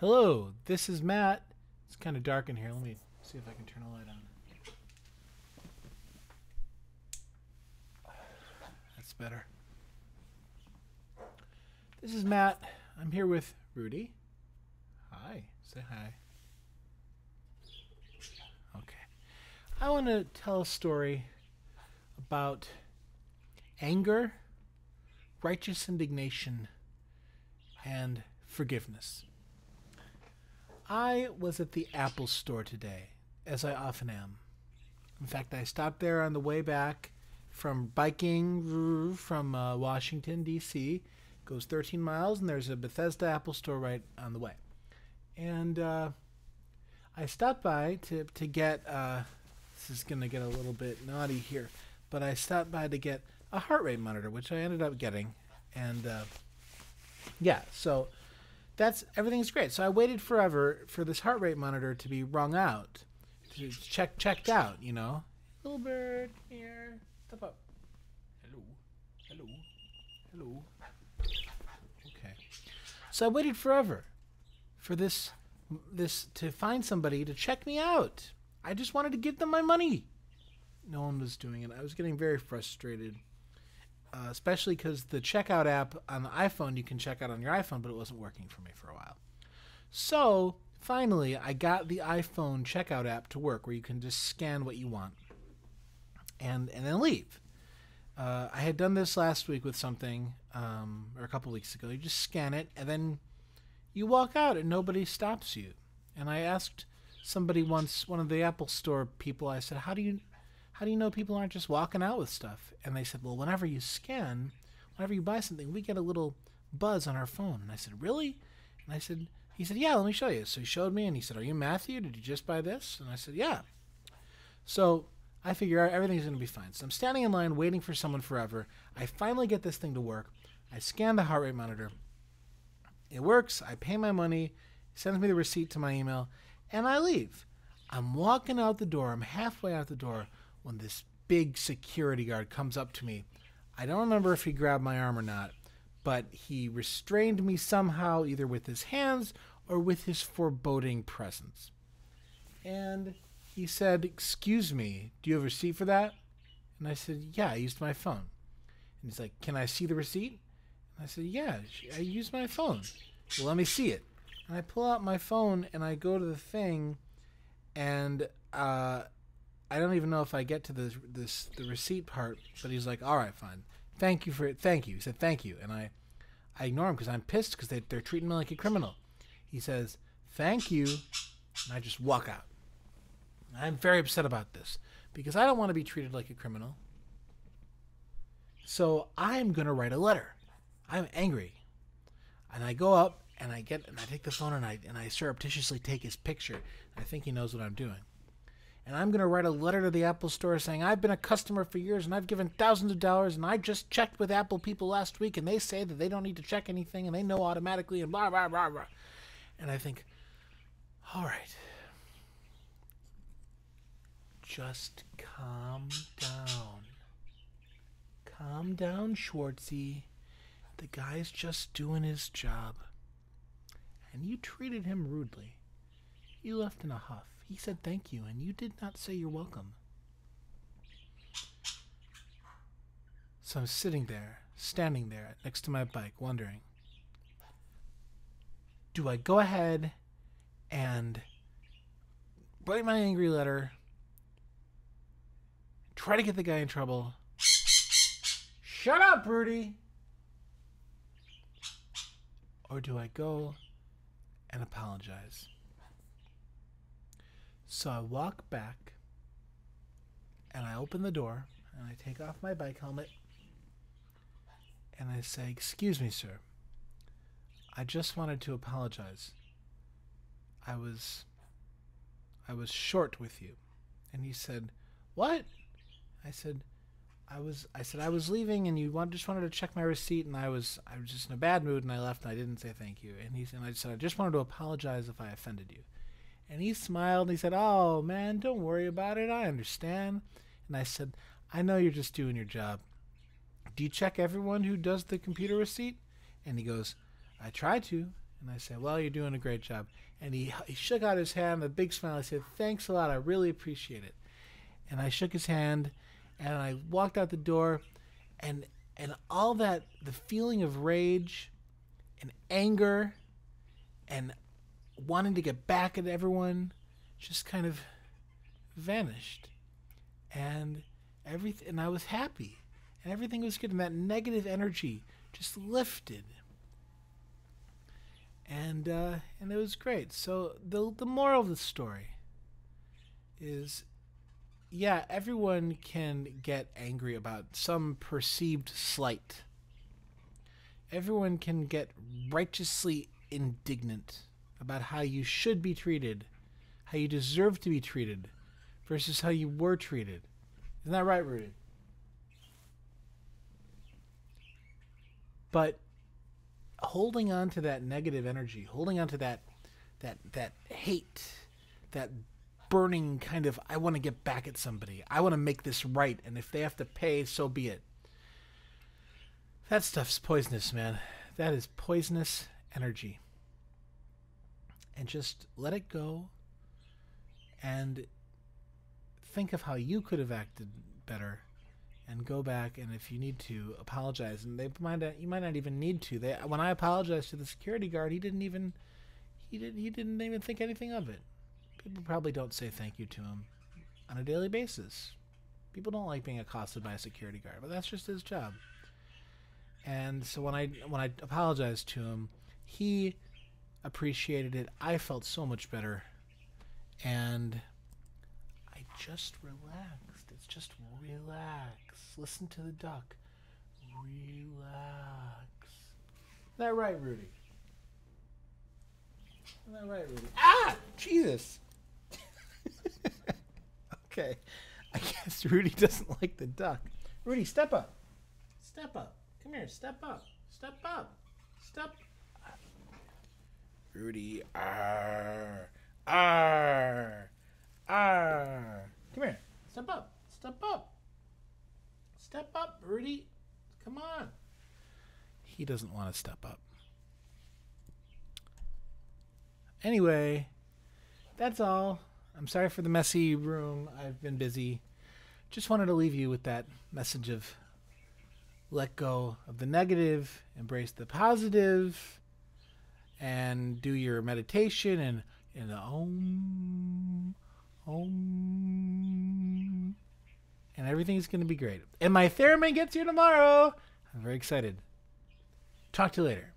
Hello, this is Matt. It's kind of dark in here. Let me see if I can turn a light on. That's better. This is Matt. I'm here with Rudy. Hi. Say hi. Okay. I want to tell a story about anger, righteous indignation, and forgiveness. I was at the Apple store today, as I often am. In fact, I stopped there on the way back from biking from Washington, D.C. Goes 13 miles, and there's a Bethesda Apple store right on the way. And I stopped by to get, this is going to get a little bit naughty here, but I stopped by to get a heart rate monitor, which I ended up getting. And yeah, so everything's great. So I waited forever for this heart rate monitor to be wrung out, to checked out, you know. Little bird, here, step up. Hello, hello, hello. Okay. So I waited forever for this to find somebody to check me out. I just wanted to give them my money. No one was doing it. I was getting very frustrated. Especially because the checkout app on the iPhone, you can check out on your iPhone, but it wasn't working for me for a while. So finally, I got the iPhone checkout app to work, where you can just scan what you want and then leave. I had done this last week with something, or a couple weeks ago. You just scan it, and then you walk out, and nobody stops you. And I asked somebody once, one of the Apple Store people, I said, How do you know people aren't just walking out with stuff? And they said, well, whenever you buy something, we get a little buzz on our phone. And I said, really? And he said, yeah, let me show you. So he showed me, and he said, are you Matthew? Did you just buy this? And I said, yeah. So I figure everything's going to be fine. So I'm standing in line waiting for someone forever. I finally get this thing to work. I scan the heart rate monitor. It works. I pay my money. He sends me the receipt to my email, and I leave. I'm walking out the door. I'm halfway out the door when this big security guard comes up to me. I don't remember if he grabbed my arm or not, but he restrained me somehow, either with his hands or with his foreboding presence. And he said, excuse me, do you have a receipt for that? And I said, yeah, I used my phone. And he's like, can I see the receipt? And I said, yeah, I used my phone. Well, let me see it. And I pull out my phone, and I go to the thing, and I don't even know if I get to the receipt part, but he's like, all right, fine. Thank you for it. Thank you. He said, thank you. And I ignore him because I'm pissed because they're treating me like a criminal. He says, thank you. And I just walk out. I'm very upset about this because I don't want to be treated like a criminal. So I'm going to write a letter. I'm angry. And I go up and I take the phone and I surreptitiously take his picture. I think he knows what I'm doing. And I'm going to write a letter to the Apple Store saying, I've been a customer for years, and I've given thousands of dollars, and I just checked with Apple people last week, and they say that they don't need to check anything, and they know automatically, and blah, blah, blah, blah. And I think, all right, just calm down. Calm down, Schwartzy. The guy's just doing his job. And you treated him rudely. You left in a huff. He said thank you, and you did not say you're welcome. So I'm standing there next to my bike, wondering, do I go ahead and write my angry letter, try to get the guy in trouble? Shut up, Rudy! Or do I go and apologize? So I walk back, and I open the door, and I take off my bike helmet, and I say, excuse me, sir. I just wanted to apologize. I was short with you. And he said, what? I said, I was leaving, and just wanted to check my receipt, and I was just in a bad mood, and I left, and I didn't say thank you. And I said, I just wanted to apologize if I offended you. And he smiled, and he said, oh, man, don't worry about it. I understand. And I said, I know you're just doing your job. Do you check everyone who does the computer receipt? And he goes, I try to. And I said, well, you're doing a great job. And he shook out his hand, a big smile. I said, thanks a lot. I really appreciate it. And I shook his hand, and I walked out the door, and all that, the feeling of rage and anger and wanting to get back at everyone just kind of vanished. And everything, and I was happy. And everything was good. And that negative energy just lifted. And it was great. So the moral of the story is, yeah, everyone can get angry about some perceived slight. Everyone can get righteously indignant about how you should be treated, how you deserve to be treated, versus how you were treated. Isn't that right, Rudy? But holding on to that negative energy, holding on to that hate, that burning kind of, I want to get back at somebody, I want to make this right, and if they have to pay, so be it. That stuff's poisonous, man. That is poisonous energy. And just let it go and think of how you could have acted better, and go back, and if you need to, apologize. And you might not even need to. When I apologized to the security guard, he didn't even think anything of it. People probably don't say thank you to him on a daily basis. People don't like being accosted by a security guard, but that's just his job. And so when I apologized to him, he appreciated it. I felt so much better, and I just relaxed. It's just relax. Listen to the duck. Relax. Is that right, Rudy? Is that right, Rudy? Ah! Jesus! Okay. I guess Rudy doesn't like the duck. Rudy, step up. Step up. Come here. Step up. Step up. Step. Rudy. Arr. Arr. Arr. Come here. Step up. Step up. Step up, Rudy. Come on. He doesn't want to step up. Anyway, that's all. I'm sorry for the messy room. I've been busy. Just wanted to leave you with that message of let go of the negative, embrace the positive, and do your meditation and the om, and everything is going to be great. And my theremin gets here tomorrow. I'm very excited. Talk to you later.